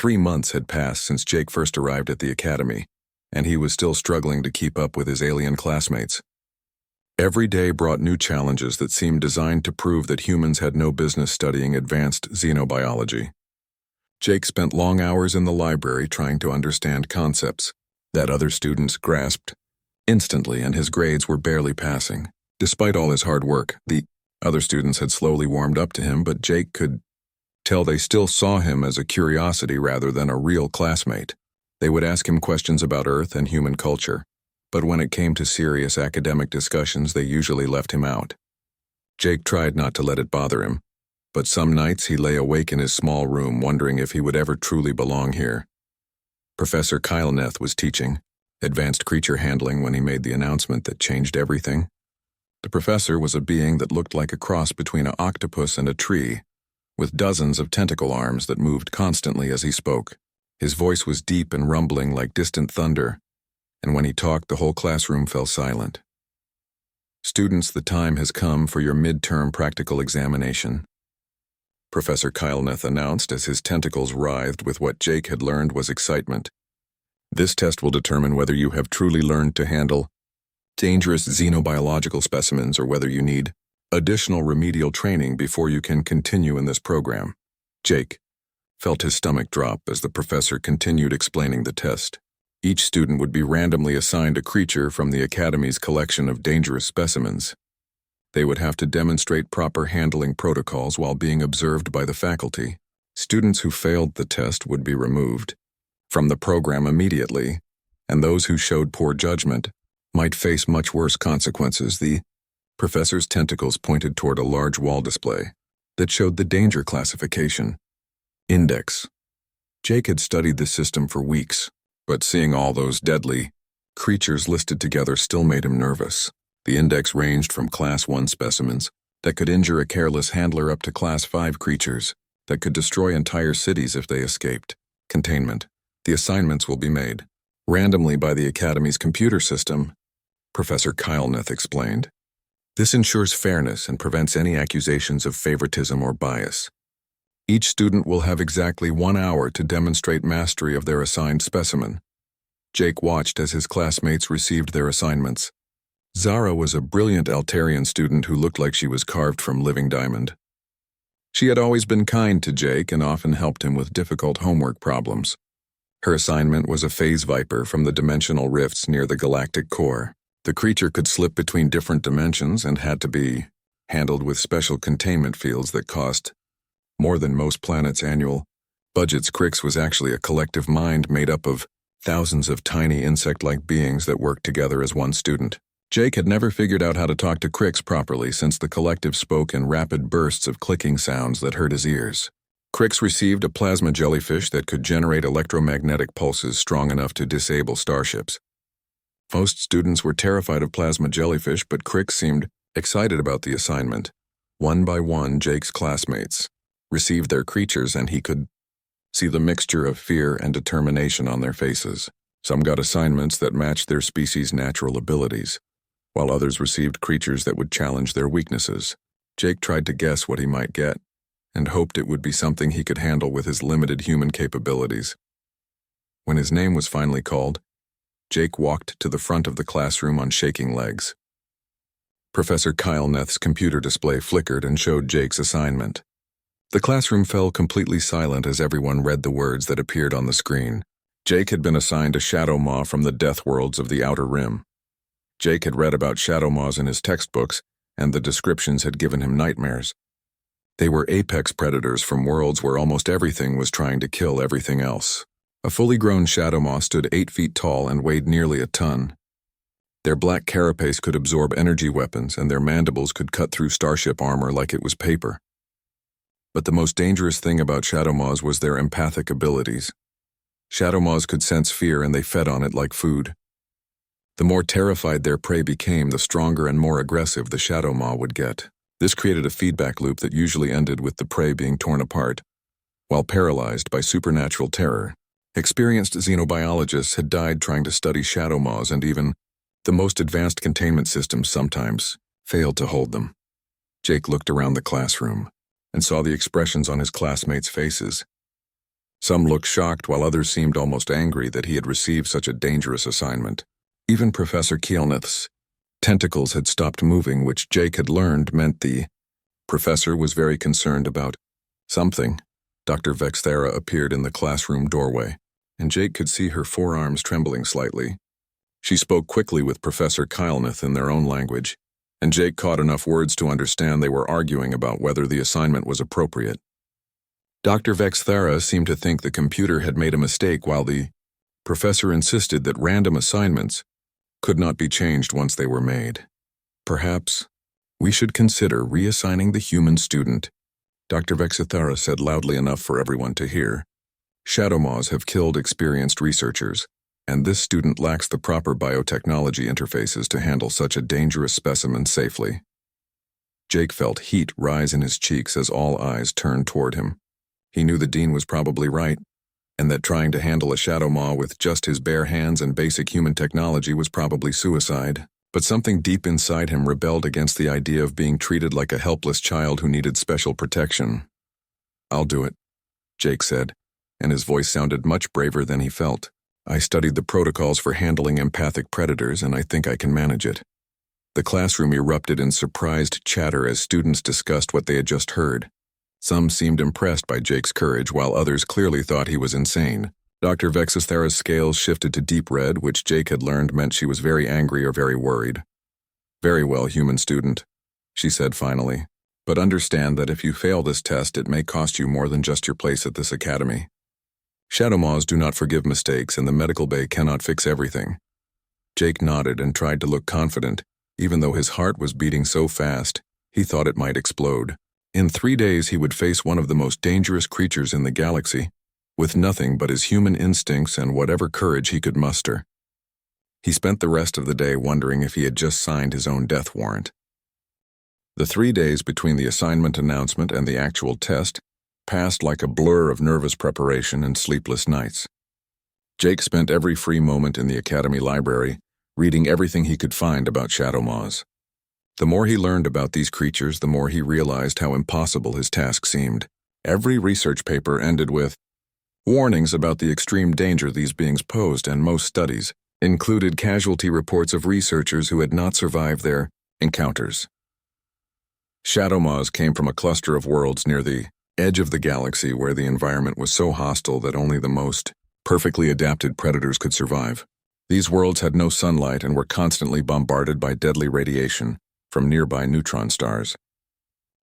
3 months had passed since Jake first arrived at the academy, and he was still struggling to keep up with his alien classmates. Every day brought new challenges that seemed designed to prove that humans had no business studying advanced xenobiology. Jake spent long hours in the library trying to understand concepts that other students grasped instantly, and his grades were barely passing. Despite all his hard work, the other students had slowly warmed up to him, but Jake could tell they still saw him as a curiosity rather than a real classmate. They would ask him questions about Earth and human culture, but when it came to serious academic discussions, they usually left him out. Jake tried not to let it bother him, but some nights he lay awake in his small room wondering if he would ever truly belong here. Professor Kylneth was teaching advanced creature handling when he made the announcement that changed everything. The professor was a being that looked like a cross between an octopus and a tree, with dozens of tentacle arms that moved constantly as he spoke. His voice was deep and rumbling like distant thunder, and when he talked, the whole classroom fell silent. "Students, the time has come for your midterm practical examination," Professor Kylneth announced as his tentacles writhed with what Jake had learned was excitement. "This test will determine whether you have truly learned to handle dangerous xenobiological specimens or whether you need additional remedial training before you can continue in this program." Jake felt his stomach drop as the professor continued explaining the test. Each student would be randomly assigned a creature from the Academy's collection of dangerous specimens. They would have to demonstrate proper handling protocols while being observed by the faculty. Students who failed the test would be removed from the program immediately, and those who showed poor judgment might face much worse consequences. The professor's tentacles pointed toward a large wall display that showed the danger classification index. Jake had studied the system for weeks, but seeing all those deadly creatures listed together still made him nervous. The index ranged from Class 1 specimens that could injure a careless handler up to Class 5 creatures that could destroy entire cities if they escaped. Containment. The assignments will be made randomly by the Academy's computer system, Professor Kylneth explained. This ensures fairness and prevents any accusations of favoritism or bias. Each student will have exactly 1 hour to demonstrate mastery of their assigned specimen. Jake watched as his classmates received their assignments. Zara was a brilliant Altarian student who looked like she was carved from living diamond. She had always been kind to Jake and often helped him with difficult homework problems. Her assignment was a phase viper from the dimensional rifts near the galactic core. The creature could slip between different dimensions and had to be handled with special containment fields that cost more than most planets' annual budgets. Crix was actually a collective mind made up of thousands of tiny insect-like beings that worked together as one student. Jake had never figured out how to talk to Crix properly since the collective spoke in rapid bursts of clicking sounds that hurt his ears. Crix received a plasma jellyfish that could generate electromagnetic pulses strong enough to disable starships. Most students were terrified of plasma jellyfish, but Crix seemed excited about the assignment. One by one, Jake's classmates received their creatures, and he could see the mixture of fear and determination on their faces. Some got assignments that matched their species' natural abilities, while others received creatures that would challenge their weaknesses. Jake tried to guess what he might get, and hoped it would be something he could handle with his limited human capabilities. When his name was finally called, Jake walked to the front of the classroom on shaking legs. Professor Kylneth's computer display flickered and showed Jake's assignment. The classroom fell completely silent as everyone read the words that appeared on the screen. Jake had been assigned a shadow maw from the deathworlds of the Outer Rim. Jake had read about shadow maws in his textbooks, and the descriptions had given him nightmares. They were apex predators from worlds where almost everything was trying to kill everything else. A fully grown shadow maw stood 8 feet tall and weighed nearly a ton. Their black carapace could absorb energy weapons, and their mandibles could cut through starship armor like it was paper. But the most dangerous thing about shadow maws was their empathic abilities. Shadow maws could sense fear, and they fed on it like food. The more terrified their prey became, the stronger and more aggressive the shadow maw would get. This created a feedback loop that usually ended with the prey being torn apart, while paralyzed by supernatural terror. Experienced xenobiologists had died trying to study shadow maws, and even the most advanced containment systems sometimes failed to hold them. Jake looked around the classroom and saw the expressions on his classmates' faces. Some looked shocked while others seemed almost angry that he had received such a dangerous assignment. Even Professor Kielneth's tentacles had stopped moving, which Jake had learned meant the professor was very concerned about something. Dr. Vexthera appeared in the classroom doorway, and Jake could see her forearms trembling slightly. She spoke quickly with Professor Kielneth in their own language, and Jake caught enough words to understand they were arguing about whether the assignment was appropriate. Dr. Vexthera seemed to think the computer had made a mistake, while the professor insisted that random assignments could not be changed once they were made. Perhaps we should consider reassigning the human student, Dr. Vexthera said loudly enough for everyone to hear. Shadowmaws have killed experienced researchers, and this student lacks the proper biotechnology interfaces to handle such a dangerous specimen safely. Jake felt heat rise in his cheeks as all eyes turned toward him. He knew the dean was probably right, and that trying to handle a Shadowmaw with just his bare hands and basic human technology was probably suicide. But something deep inside him rebelled against the idea of being treated like a helpless child who needed special protection. "I'll do it," Jake said, and his voice sounded much braver than he felt. "I studied the protocols for handling empathic predators, and I think I can manage it." The classroom erupted in surprised chatter as students discussed what they had just heard. Some seemed impressed by Jake's courage, while others clearly thought he was insane. Dr. Vexthera's scales shifted to deep red, which Jake had learned meant she was very angry or very worried. "Very well, human student," she said finally. "But understand that if you fail this test, it may cost you more than just your place at this academy. Shadowmaws do not forgive mistakes, and the medical bay cannot fix everything." Jake nodded and tried to look confident, even though his heart was beating so fast he thought it might explode. In 3 days he would face one of the most dangerous creatures in the galaxy, with nothing but his human instincts and whatever courage he could muster. He spent the rest of the day wondering if he had just signed his own death warrant. The 3 days between the assignment announcement and the actual test passed like a blur of nervous preparation and sleepless nights. Jake spent every free moment in the academy library, reading everything he could find about Shadowmaws. The more he learned about these creatures, the more he realized how impossible his task seemed. Every research paper ended with warnings about the extreme danger these beings posed, and most studies included casualty reports of researchers who had not survived their encounters. Shadowmaws came from a cluster of worlds near the edge of the galaxy where the environment was so hostile that only the most perfectly adapted predators could survive. These worlds had no sunlight and were constantly bombarded by deadly radiation from nearby neutron stars.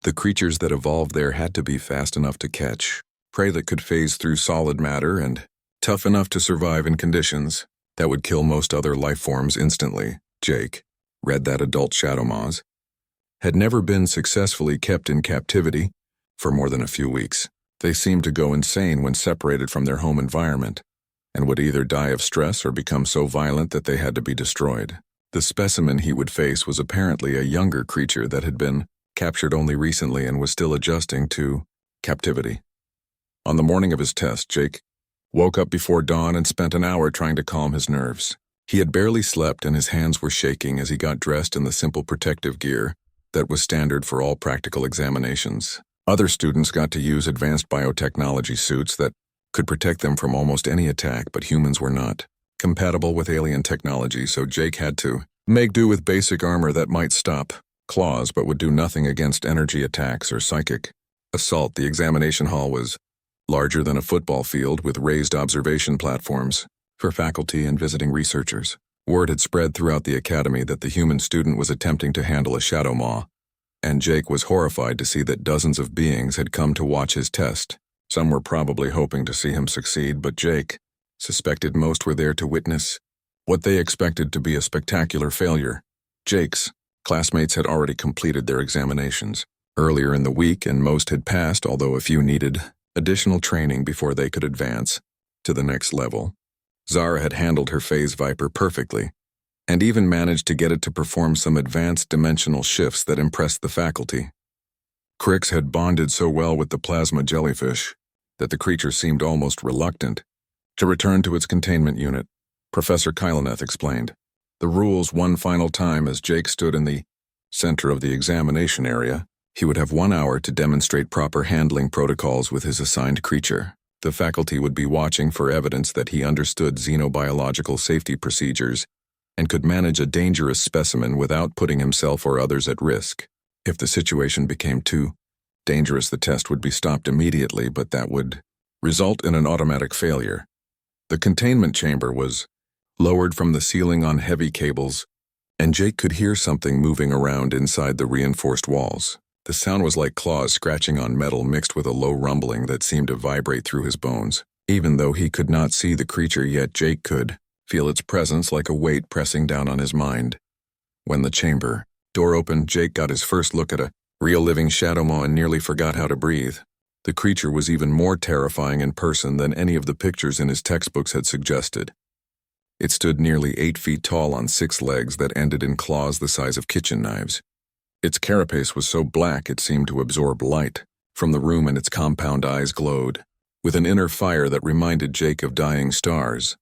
The creatures that evolved there had to be fast enough to catch prey that could phase through solid matter and tough enough to survive in conditions that would kill most other life forms instantly. Jake read that adult Shadowmaws had never been successfully kept in captivity for more than a few weeks. They seemed to go insane when separated from their home environment, and would either die of stress or become so violent that they had to be destroyed. The specimen he would face was apparently a younger creature that had been captured only recently and was still adjusting to captivity. On the morning of his test, Jake woke up before dawn and spent an hour trying to calm his nerves. He had barely slept and his hands were shaking as he got dressed in the simple protective gear that was standard for all practical examinations. Other students got to use advanced biotechnology suits that could protect them from almost any attack, but humans were not compatible with alien technology, so Jake had to make do with basic armor that might stop claws but would do nothing against energy attacks or psychic assault. The examination hall was larger than a football field with raised observation platforms for faculty and visiting researchers. Word had spread throughout the academy that the human student was attempting to handle a Shadowmaw, and Jake was horrified to see that dozens of beings had come to watch his test. Some were probably hoping to see him succeed, but Jake suspected most were there to witness what they expected to be a spectacular failure. Jake's classmates had already completed their examinations earlier in the week, and most had passed, although a few needed additional training before they could advance to the next level. Zara had handled her Phase Viper perfectly, and even managed to get it to perform some advanced dimensional shifts that impressed the faculty. Crix had bonded so well with the plasma jellyfish that the creature seemed almost reluctant to return to its containment unit. Professor Kielneth explained the rules one final time as Jake stood in the center of the examination area. He would have 1 hour to demonstrate proper handling protocols with his assigned creature. The faculty would be watching for evidence that he understood xenobiological safety procedures and could manage a dangerous specimen without putting himself or others at risk. If the situation became too dangerous, the test would be stopped immediately, but that would result in an automatic failure. The containment chamber was lowered from the ceiling on heavy cables, and Jake could hear something moving around inside the reinforced walls. The sound was like claws scratching on metal mixed with a low rumbling that seemed to vibrate through his bones. Even though he could not see the creature yet, Jake could feel its presence like a weight pressing down on his mind. When the chamber door opened, Jake got his first look at a real living shadow maw and nearly forgot how to breathe. The creature was even more terrifying in person than any of the pictures in his textbooks had suggested. It stood nearly 8 feet tall on 6 legs that ended in claws the size of kitchen knives. Its carapace was so black it seemed to absorb light from the room, and its compound eyes glowed with an inner fire that reminded Jake of dying stars.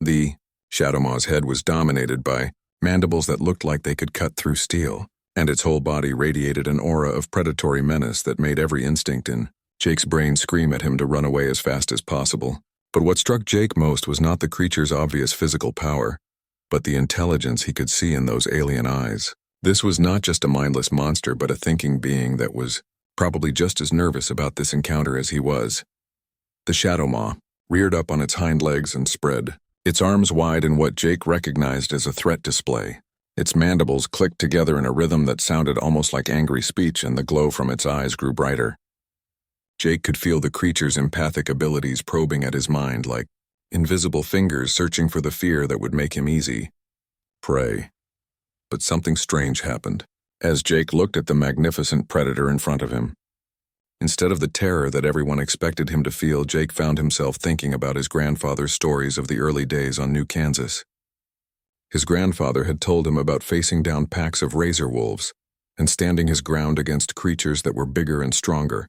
The shadow maw's head was dominated by mandibles that looked like they could cut through steel, and its whole body radiated an aura of predatory menace that made every instinct in Jake's brain scream at him to run away as fast as possible. But what struck Jake most was not the creature's obvious physical power, but the intelligence he could see in those alien eyes. This was not just a mindless monster, but a thinking being that was probably just as nervous about this encounter as he was. The shadow maw reared up on its hind legs and spread its arms wide in what Jake recognized as a threat display. Its mandibles clicked together in a rhythm that sounded almost like angry speech, and the glow from its eyes grew brighter. Jake could feel the creature's empathic abilities probing at his mind like invisible fingers searching for the fear that would make him easy prey. But something strange happened as Jake looked at the magnificent predator in front of him. Instead of the terror that everyone expected him to feel, Jake found himself thinking about his grandfather's stories of the early days on New Kansas. His grandfather had told him about facing down packs of razor wolves and standing his ground against creatures that were bigger and stronger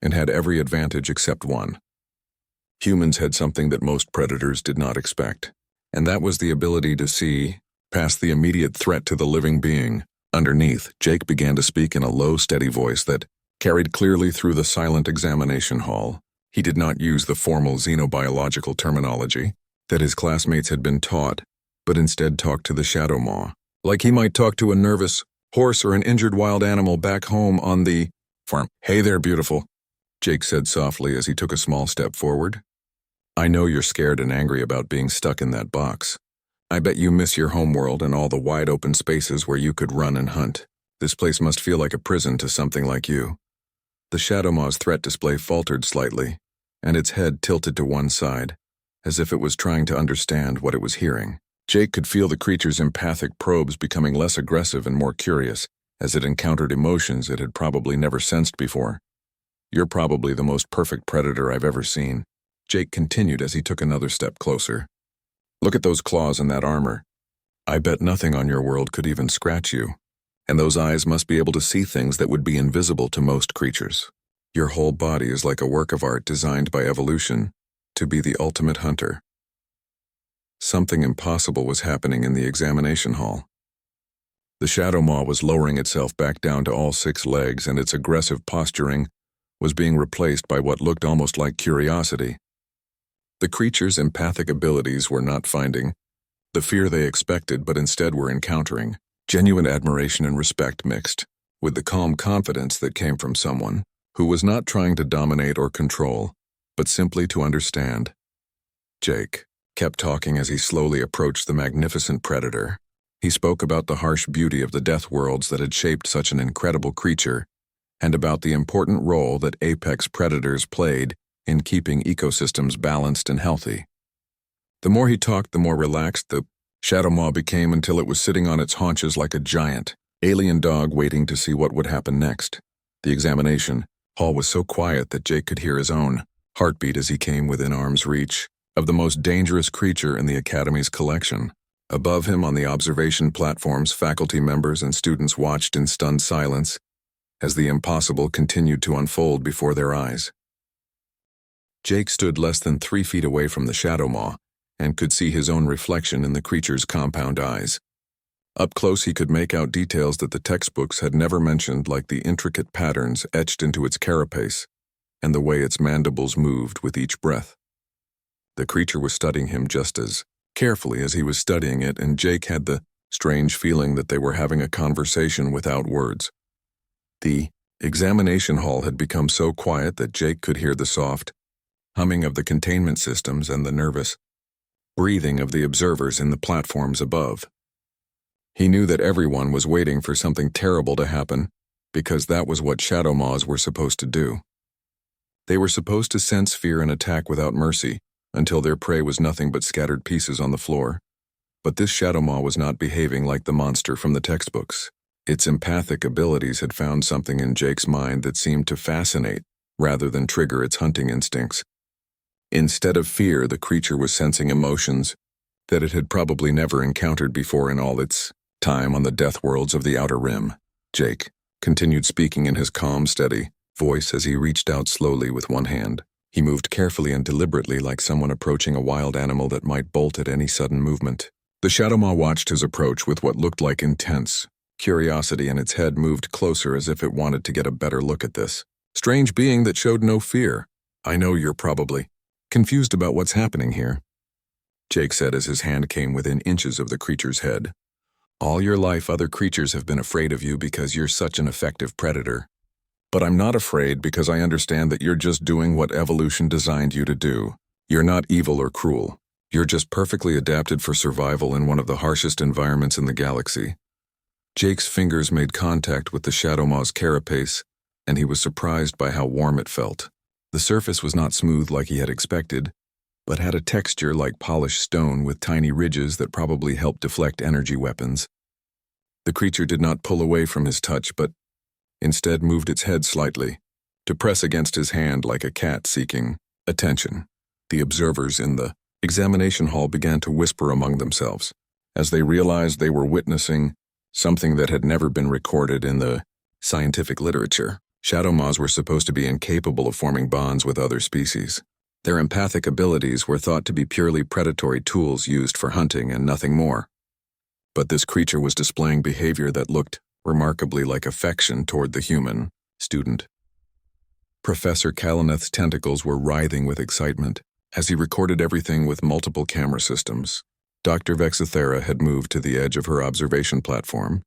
and had every advantage except one. Humans had something that most predators did not expect, and that was the ability to see past the immediate threat to the living being. Underneath, Jake began to speak in a low, steady voice that carried clearly through the silent examination hall. He did not use the formal xenobiological terminology that his classmates had been taught, but instead talked to the shadow maw, like he might talk to a nervous horse or an injured wild animal back home on the farm. "Hey there, beautiful," Jake said softly as he took a small step forward. "I know you're scared and angry about being stuck in that box. I bet you miss your homeworld and all the wide open spaces where you could run and hunt. This place must feel like a prison to something like you." The shadow maw's threat display faltered slightly, and its head tilted to one side, as if it was trying to understand what it was hearing. Jake could feel the creature's empathic probes becoming less aggressive and more curious as it encountered emotions it had probably never sensed before. "You're probably the most perfect predator I've ever seen," Jake continued as he took another step closer. "Look at those claws and that armor. I bet nothing on your world could even scratch you. And those eyes must be able to see things that would be invisible to most creatures. Your whole body is like a work of art designed by evolution to be the ultimate hunter." Something impossible was happening in the examination hall. The shadow maw was lowering itself back down to all 6 legs, and its aggressive posturing was being replaced by what looked almost like curiosity. The creature's empathic abilities were not finding the fear they expected, but instead were encountering genuine admiration and respect mixed with the calm confidence that came from someone who was not trying to dominate or control, but simply to understand. Jake kept talking as he slowly approached the magnificent predator. He spoke about the harsh beauty of the deathworlds that had shaped such an incredible creature, and about the important role that apex predators played in keeping ecosystems balanced and healthy. The more he talked, the more relaxed the shadow maw became, until it was sitting on its haunches like a giant alien dog waiting to see what would happen next. The examination hall was so quiet that Jake could hear his own heartbeat as he came within arm's reach of the most dangerous creature in the Academy's collection. Above him on the observation platforms, faculty members and students watched in stunned silence as the impossible continued to unfold before their eyes. Jake stood less than 3 feet away from the shadow maw and could see his own reflection in the creature's compound eyes. Up close, he could make out details that the textbooks had never mentioned, like the intricate patterns etched into its carapace and the way its mandibles moved with each breath. The creature was studying him just as carefully as he was studying it, and Jake had the strange feeling that they were having a conversation without words. The examination hall had become so quiet that Jake could hear the soft humming of the containment systems and the nervous breathing of the observers in the platforms above. He knew that everyone was waiting for something terrible to happen, because that was what shadow maws were supposed to do. They were supposed to sense fear and attack without mercy until their prey was nothing but scattered pieces on the floor. But this shadow maw was not behaving like the monster from the textbooks. Its empathic abilities had found something in Jake's mind that seemed to fascinate rather than trigger its hunting instincts. Instead of fear, the creature was sensing emotions that it had probably never encountered before in all its time on the deathworlds of the Outer Rim. Jake continued speaking in his calm, steady voice as he reached out slowly with one hand. He moved carefully and deliberately, like someone approaching a wild animal that might bolt at any sudden movement. The shadow maw watched his approach with what looked like intense curiosity, and its head moved closer as if it wanted to get a better look at this strange being that showed no fear. "I know you're probably confused about what's happening here," Jake said as his hand came within inches of the creature's head. "All your life, other creatures have been afraid of you because you're such an effective predator. But I'm not afraid because I understand that you're just doing what evolution designed you to do. You're not evil or cruel. You're just perfectly adapted for survival in one of the harshest environments in the galaxy." Jake's fingers made contact with the shadow maw's carapace, and he was surprised by how warm it felt. The surface was not smooth like he had expected, but had a texture like polished stone with tiny ridges that probably helped deflect energy weapons. The creature did not pull away from his touch, but instead moved its head slightly, to press against his hand like a cat seeking attention. The observers in the examination hall began to whisper among themselves, as they realized they were witnessing something that had never been recorded in the scientific literature. Shadow maws were supposed to be incapable of forming bonds with other species. Their empathic abilities were thought to be purely predatory tools used for hunting and nothing more. But this creature was displaying behavior that looked remarkably like affection toward the human student. Professor Kalaneth's tentacles were writhing with excitement as he recorded everything with multiple camera systems. Dr. Vexithera had moved to the edge of her observation platform,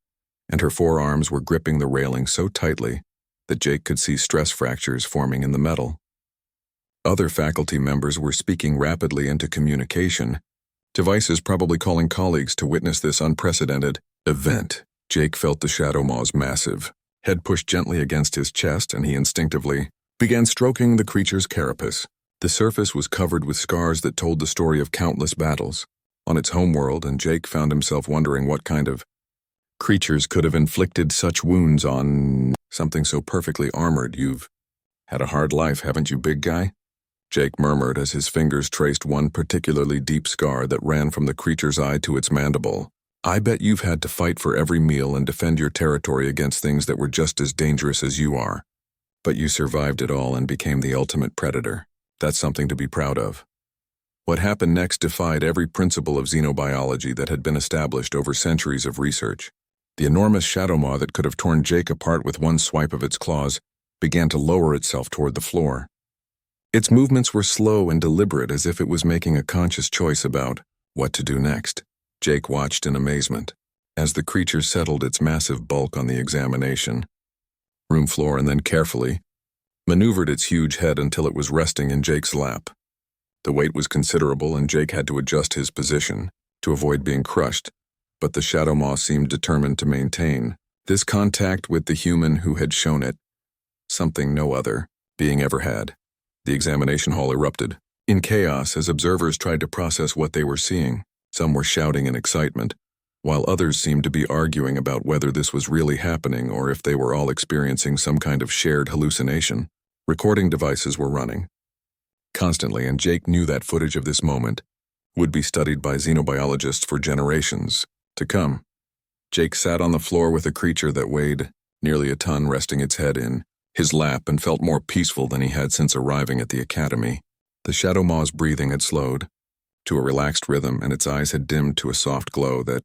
and her forearms were gripping the railing so tightly that Jake could see stress fractures forming in the metal. Other faculty members were speaking rapidly into communication, devices probably calling colleagues to witness this unprecedented event. Jake felt the shadow maw's massive head pushed gently against his chest, and he instinctively began stroking the creature's carapace. The surface was covered with scars that told the story of countless battles on its homeworld, and Jake found himself wondering what kind of creatures could have inflicted such wounds on something so perfectly armored. "You've had a hard life, haven't you, big guy?" Jake murmured as his fingers traced one particularly deep scar that ran from the creature's eye to its mandible. "I bet you've had to fight for every meal and defend your territory against things that were just as dangerous as you are. But you survived it all and became the ultimate predator. That's something to be proud of." What happened next defied every principle of xenobiology that had been established over centuries of research. The enormous shadow maw that could have torn Jake apart with one swipe of its claws began to lower itself toward the floor. Its movements were slow and deliberate, as if it was making a conscious choice about what to do next. Jake watched in amazement as the creature settled its massive bulk on the examination room floor and then carefully maneuvered its huge head until it was resting in Jake's lap. The weight was considerable, and Jake had to adjust his position to avoid being crushed, but the shadow maw seemed determined to maintain this contact with the human who had shown it something no other being ever had. The examination hall erupted in chaos as observers tried to process what they were seeing. Some were shouting in excitement, while others seemed to be arguing about whether this was really happening or if they were all experiencing some kind of shared hallucination. Recording devices were running constantly, and Jake knew that footage of this moment would be studied by xenobiologists for generations to come. Jake sat on the floor with a creature that weighed nearly a ton resting its head in his lap and felt more peaceful than he had since arriving at the academy. The shadow maw's breathing had slowed to a relaxed rhythm, and its eyes had dimmed to a soft glow that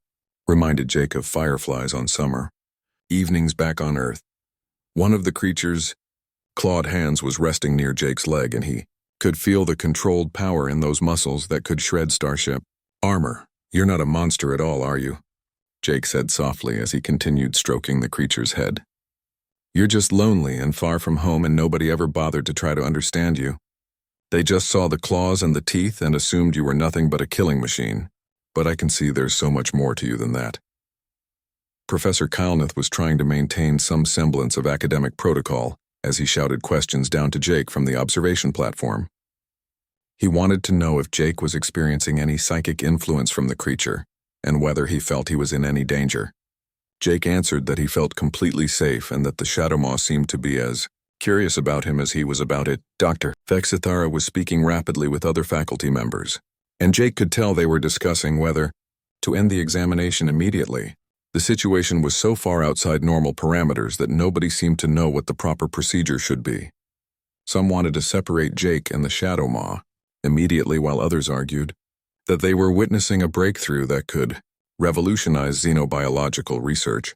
reminded Jake of fireflies on summer evenings back on Earth. One of the creature's clawed hands was resting near Jake's leg, and he could feel the controlled power in those muscles that could shred starship armor. "You're not a monster at all, are you?" Jake said softly as he continued stroking the creature's head. "You're just lonely and far from home, and nobody ever bothered to try to understand you. They just saw the claws and the teeth and assumed you were nothing but a killing machine. But I can see there's so much more to you than that." Professor Kylnath was trying to maintain some semblance of academic protocol as he shouted questions down to Jake from the observation platform. He wanted to know if Jake was experiencing any psychic influence from the creature, and whether he felt he was in any danger. Jake answered that he felt completely safe and that the Shadowmaw seemed to be as curious about him as he was about it. Dr. Vexithara was speaking rapidly with other faculty members, and Jake could tell they were discussing whether to end the examination immediately. The situation was so far outside normal parameters that nobody seemed to know what the proper procedure should be. Some wanted to separate Jake and the Shadowmaw immediately, while others argued that they were witnessing a breakthrough that could revolutionize xenobiological research.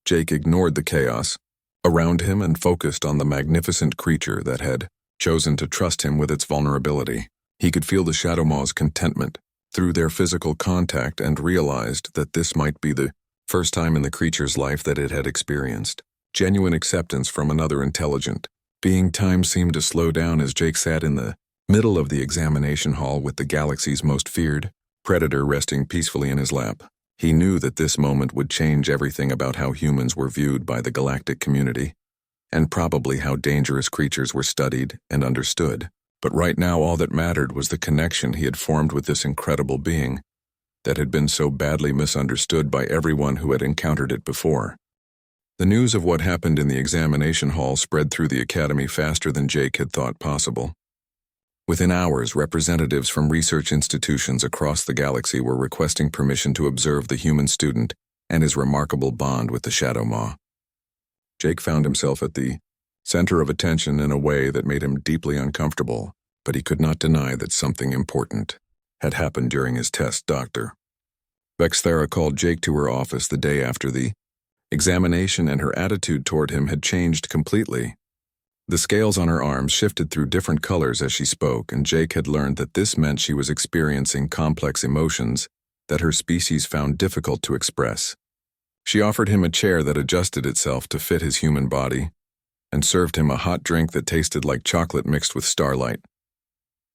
Jake ignored the chaos around him and focused on the magnificent creature that had chosen to trust him with its vulnerability. He could feel the Shadowmaw's contentment through their physical contact and realized that this might be the first time in the creature's life that it had experienced genuine acceptance from another intelligent being. Time seemed to slow down as Jake sat in the middle of the examination hall with the galaxy's most feared predator resting peacefully in his lap. He knew that this moment would change everything about how humans were viewed by the galactic community, and probably how dangerous creatures were studied and understood. But right now all that mattered was the connection he had formed with this incredible being that had been so badly misunderstood by everyone who had encountered it before. The news of what happened in the examination hall spread through the academy faster than Jake had thought possible. Within hours, representatives from research institutions across the galaxy were requesting permission to observe the human student and his remarkable bond with the Shadowmaw. Jake found himself at the center of attention in a way that made him deeply uncomfortable, but he could not deny that something important had happened during his test. Dr. Vexthera called Jake to her office the day after the examination, and her attitude toward him had changed completely. The scales on her arms shifted through different colors as she spoke, and Jake had learned that this meant she was experiencing complex emotions that her species found difficult to express. She offered him a chair that adjusted itself to fit his human body, and served him a hot drink that tasted like chocolate mixed with starlight.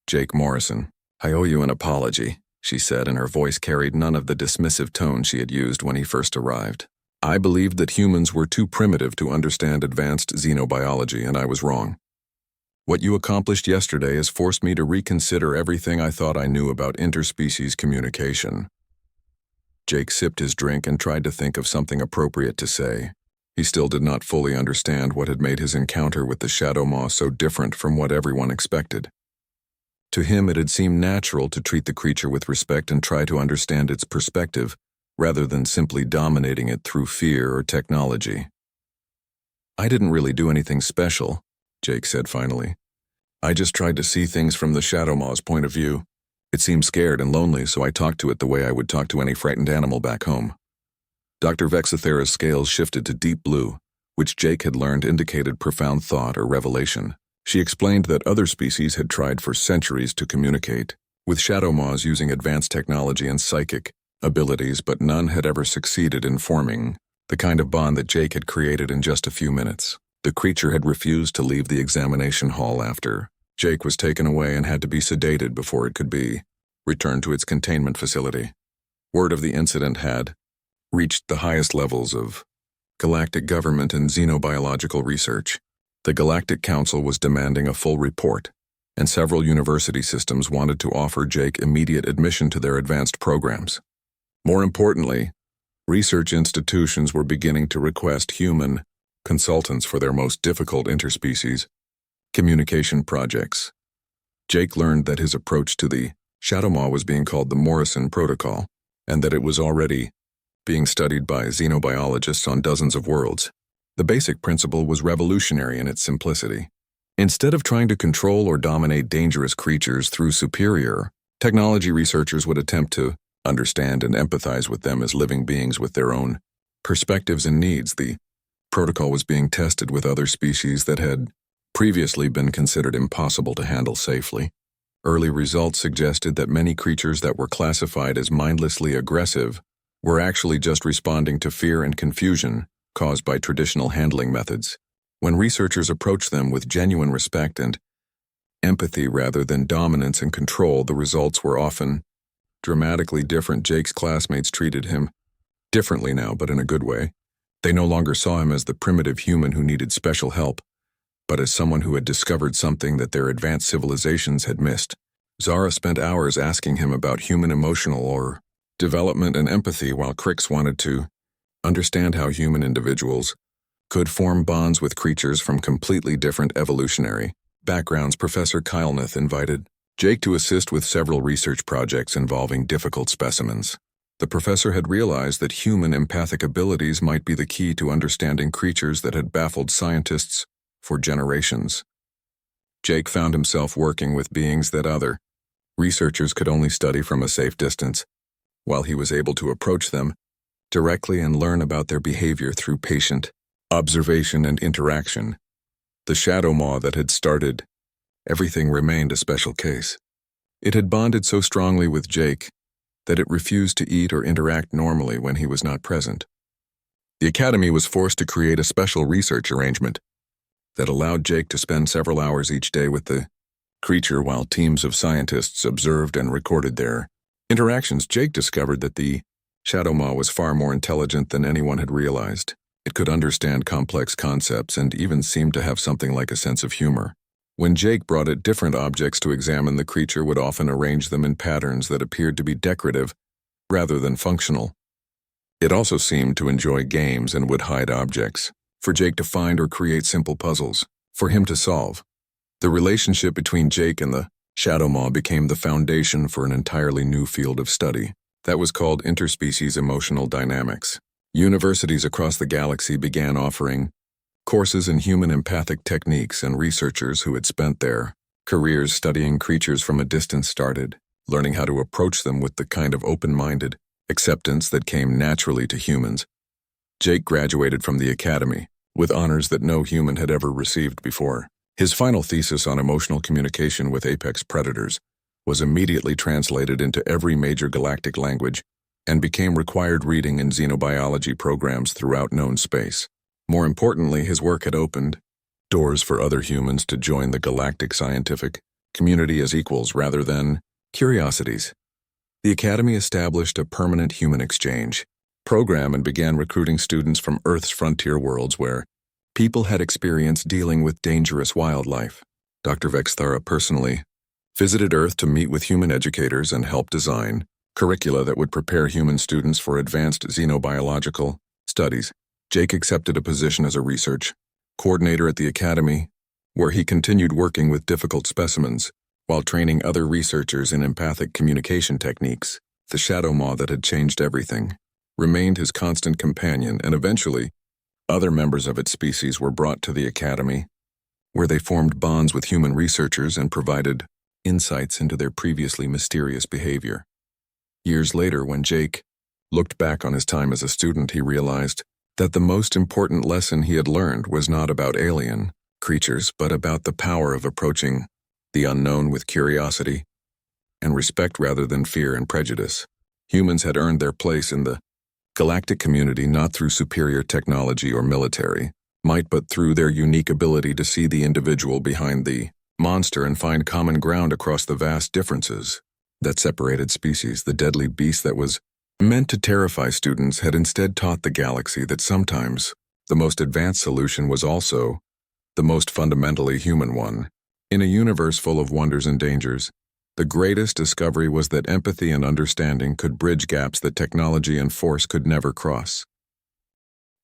"Jake Morrison, I owe you an apology," she said, and her voice carried none of the dismissive tone she had used when he first arrived. "I believed that humans were too primitive to understand advanced xenobiology, and I was wrong. What you accomplished yesterday has forced me to reconsider everything I thought I knew about interspecies communication." Jake sipped his drink and tried to think of something appropriate to say. He still did not fully understand what had made his encounter with the Shadowmaw so different from what everyone expected. To him, it had seemed natural to treat the creature with respect and try to understand its perspective, rather than simply dominating it through fear or technology. "I didn't really do anything special," Jake said finally. "I just tried to see things from the Shadowmaw's point of view. It seemed scared and lonely, so I talked to it the way I would talk to any frightened animal back home." Dr. Vexithera's scales shifted to deep blue, which Jake had learned indicated profound thought or revelation. She explained that other species had tried for centuries to communicate with Shadowmaws using advanced technology and psychic abilities, but none had ever succeeded in forming the kind of bond that Jake had created in just a few minutes. The creature had refused to leave the examination hall after Jake was taken away and had to be sedated before it could be returned to its containment facility. Word of the incident had reached the highest levels of galactic government and xenobiological research. The Galactic Council was demanding a full report, and several university systems wanted to offer Jake immediate admission to their advanced programs. More importantly, research institutions were beginning to request human consultants for their most difficult interspecies communication projects. Jake learned that his approach to the Shadowmaw was being called the Morrison Protocol, and that it was already being studied by xenobiologists on dozens of worlds. The basic principle was revolutionary in its simplicity. Instead of trying to control or dominate dangerous creatures through superior technology, researchers would attempt to understand and empathize with them as living beings with their own perspectives and needs. The protocol was being tested with other species that had previously been considered impossible to handle safely. Early results suggested that many creatures that were classified as mindlessly aggressive were actually just responding to fear and confusion caused by traditional handling methods. When researchers approached them with genuine respect and empathy rather than dominance and control, the results were often dramatically different. Jake's classmates treated him differently now, but in a good way. They no longer saw him as the primitive human who needed special help, but as someone who had discovered something that their advanced civilizations had missed. Zara spent hours asking him about human emotional or development and empathy, while Crix wanted to understand how human individuals could form bonds with creatures from completely different evolutionary backgrounds. Professor Kylnath invited Jake to assist with several research projects involving difficult specimens. The professor had realized that human empathic abilities might be the key to understanding creatures that had baffled scientists for generations. Jake found himself working with beings that other researchers could only study from a safe distance, while he was able to approach them directly and learn about their behavior through patient observation and interaction. The shadow maw that had started everything remained a special case. It had bonded so strongly with Jake that it refused to eat or interact normally when he was not present. The Academy was forced to create a special research arrangement that allowed Jake to spend several hours each day with the creature while teams of scientists observed and recorded their interactions. Jake discovered that the shadow maw was far more intelligent than anyone had realized. It could understand complex concepts and even seemed to have something like a sense of humor. When Jake brought it different objects to examine, the creature would often arrange them in patterns that appeared to be decorative rather than functional. It also seemed to enjoy games and would hide objects for Jake to find or create simple puzzles for him to solve. The relationship between Jake and the shadow maw became the foundation for an entirely new field of study that was called interspecies emotional dynamics. Universities across the galaxy began offering courses in human empathic techniques, and researchers who had spent their careers studying creatures from a distance started learning how to approach them with the kind of open-minded acceptance that came naturally to humans. Jake graduated from the Academy with honors that no human had ever received before. His final thesis on emotional communication with apex predators was immediately translated into every major galactic language and became required reading in xenobiology programs throughout known space. More importantly, his work had opened doors for other humans to join the galactic scientific community as equals rather than curiosities. The Academy established a permanent human exchange program and began recruiting students from Earth's frontier worlds where people had experience dealing with dangerous wildlife. Dr. Vexthara personally visited Earth to meet with human educators and help design curricula that would prepare human students for advanced xenobiological studies. Jake accepted a position as a research coordinator at the Academy, where he continued working with difficult specimens while training other researchers in empathic communication techniques. The shadow maw that had changed everything remained his constant companion, and eventually, other members of its species were brought to the Academy, where they formed bonds with human researchers and provided insights into their previously mysterious behavior. Years later, when Jake looked back on his time as a student, he realized that the most important lesson he had learned was not about alien creatures, but about the power of approaching the unknown with curiosity and respect rather than fear and prejudice. Humans had earned their place in the galactic community not through superior technology or military might, but through their unique ability to see the individual behind the monster and find common ground across the vast differences that separated species. The deadly beast that was meant to terrify students had instead taught the galaxy that sometimes the most advanced solution was also the most fundamentally human one. In a universe full of wonders and dangers, the greatest discovery was that empathy and understanding could bridge gaps that technology and force could never cross.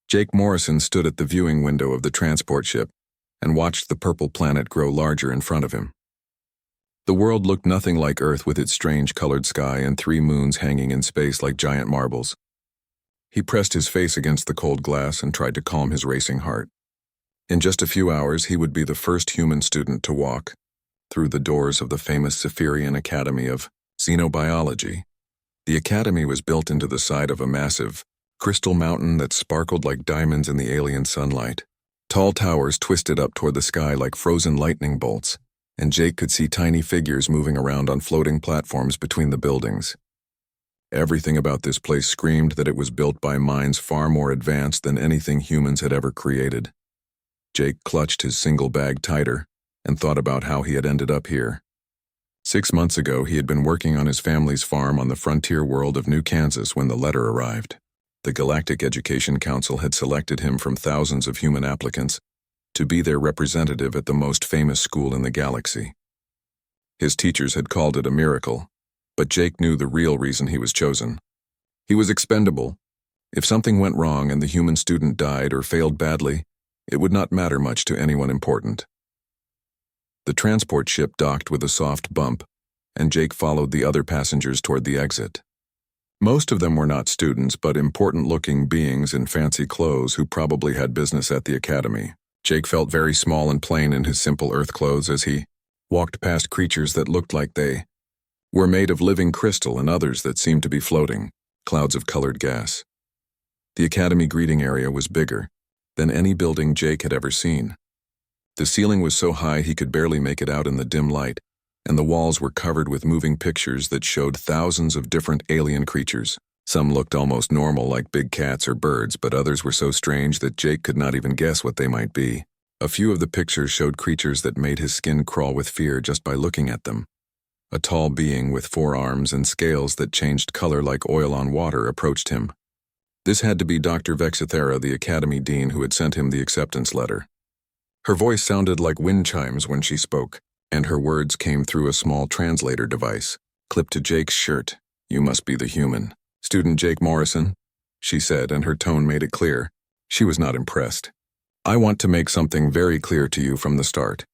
Jake Morrison stood at the viewing window of the transport ship and watched the purple planet grow larger in front of him. The world looked nothing like Earth, with its strange colored sky and 3 moons hanging in space like giant marbles. He pressed his face against the cold glass and tried to calm his racing heart. In just a few hours, he would be the first human student to walk through the doors of the famous Cephirian Academy of Xenobiology. The academy was built into the side of a massive crystal mountain that sparkled like diamonds in the alien sunlight. Tall towers twisted up toward the sky like frozen lightning bolts, and Jake could see tiny figures moving around on floating platforms between the buildings. Everything about this place screamed that it was built by minds far more advanced than anything humans had ever created. Jake clutched his single bag tighter and thought about how he had ended up here. 6 months ago, he had been working on his family's farm on the frontier world of New Kansas when the letter arrived. The Galactic Education Council had selected him from thousands of human applicants to be their representative at the most famous school in the galaxy. His teachers had called it a miracle, but Jake knew the real reason he was chosen. He was expendable. If something went wrong and the human student died or failed badly, it would not matter much to anyone important. The transport ship docked with a soft bump, and Jake followed the other passengers toward the exit. Most of them were not students, but important-looking beings in fancy clothes who probably had business at the academy. Jake felt very small and plain in his simple earth clothes as he walked past creatures that looked like they were made of living crystal and others that seemed to be floating, clouds of colored gas. The academy greeting area was bigger than any building Jake had ever seen. The ceiling was so high he could barely make it out in the dim light, and the walls were covered with moving pictures that showed thousands of different alien creatures. Some looked almost normal, like big cats or birds, but others were so strange that Jake could not even guess what they might be. A few of the pictures showed creatures that made his skin crawl with fear just by looking at them. A tall being with 4 arms and scales that changed color like oil on water approached him. This had to be Dr. Vexithera, the academy dean who had sent him the acceptance letter. Her voice sounded like wind chimes when she spoke, and her words came through a small translator device, clipped to Jake's shirt. "You must be the human. Student Jake Morrison," she said, and her tone made it clear. She was not impressed. "I want to make something very clear to you from the start.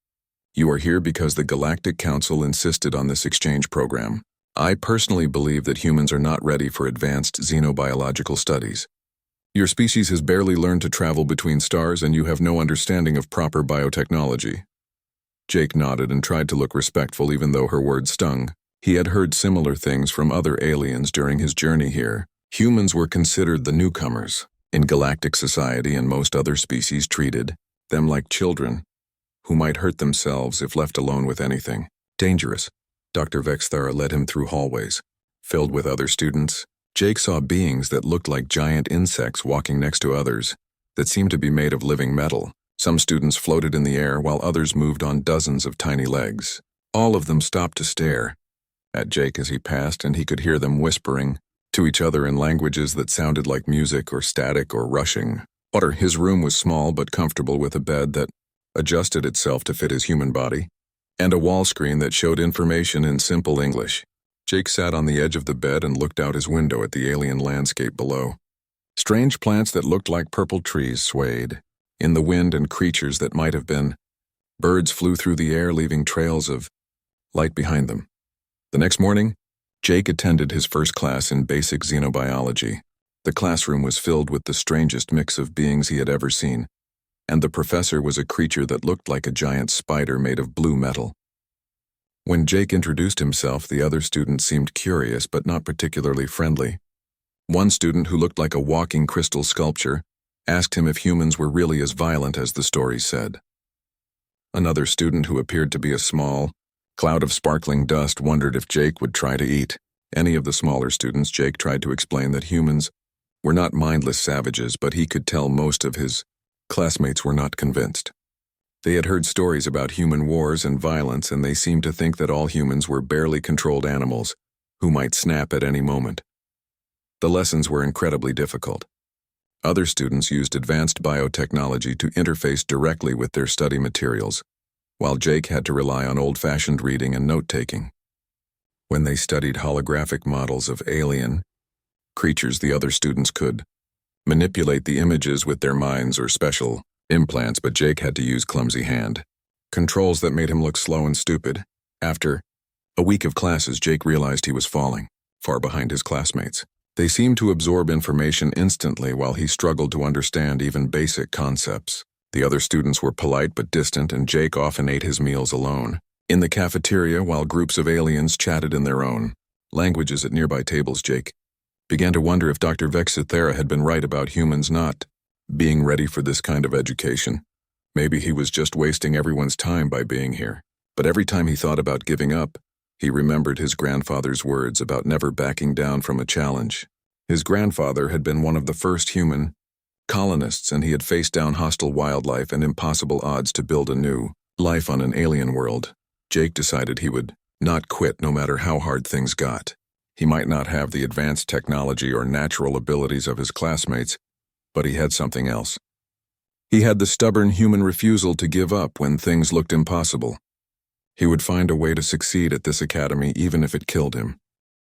You are here because the Galactic Council insisted on this exchange program. I personally believe that humans are not ready for advanced xenobiological studies. Your species has barely learned to travel between stars, and you have no understanding of proper biotechnology." Jake nodded and tried to look respectful even though her words stung. He had heard similar things from other aliens during his journey here. Humans were considered the newcomers in galactic society, and most other species treated them like children who might hurt themselves if left alone with anything dangerous. Dr. Vexthara led him through hallways filled with other students. Jake saw beings that looked like giant insects walking next to others that seemed to be made of living metal. Some students floated in the air while others moved on dozens of tiny legs. All of them stopped to stare at Jake as he passed, and he could hear them whispering to each other in languages that sounded like music or static or rushing. His room was small but comfortable, with a bed that adjusted itself to fit his human body, and a wall screen that showed information in simple English. Jake sat on the edge of the bed and looked out his window at the alien landscape below. Strange plants that looked like purple trees swayed in the wind, and creatures that might have been birds flew through the air, leaving trails of light behind them. The next morning, Jake attended his first class in basic xenobiology. The classroom was filled with the strangest mix of beings he had ever seen, and the professor was a creature that looked like a giant spider made of blue metal. When Jake introduced himself, the other students seemed curious but not particularly friendly. One student, who looked like a walking crystal sculpture, asked him if humans were really as violent as the story said. Another student, who appeared to be a small cloud of sparkling dust, wondered if Jake would try to eat any of the smaller students. Jake tried to explain that humans were not mindless savages, but he could tell most of his classmates were not convinced. They had heard stories about human wars and violence, and they seemed to think that all humans were barely controlled animals who might snap at any moment. The lessons were incredibly difficult. Other students used advanced biotechnology to interface directly with their study materials, while Jake had to rely on old-fashioned reading and note-taking. When they studied holographic models of alien creatures, the other students could manipulate the images with their minds or special implants, but Jake had to use clumsy hand controls that made him look slow and stupid. After a week of classes, Jake realized he was falling far behind his classmates. They seemed to absorb information instantly while he struggled to understand even basic concepts. The other students were polite but distant, and Jake often ate his meals alone in the cafeteria while groups of aliens chatted in their own languages at nearby tables. Jake began to wonder if Dr. Vexithera had been right about humans not being ready for this kind of education. Maybe he was just wasting everyone's time by being here. But every time he thought about giving up, he remembered his grandfather's words about never backing down from a challenge. His grandfather had been one of the first human colonists, and he had faced down hostile wildlife and impossible odds to build a new life on an alien world. Jake decided he would not quit no matter how hard things got. He might not have the advanced technology or natural abilities of his classmates, but he had something else. He had the stubborn human refusal to give up when things looked impossible. He would find a way to succeed at this academy even if it killed him.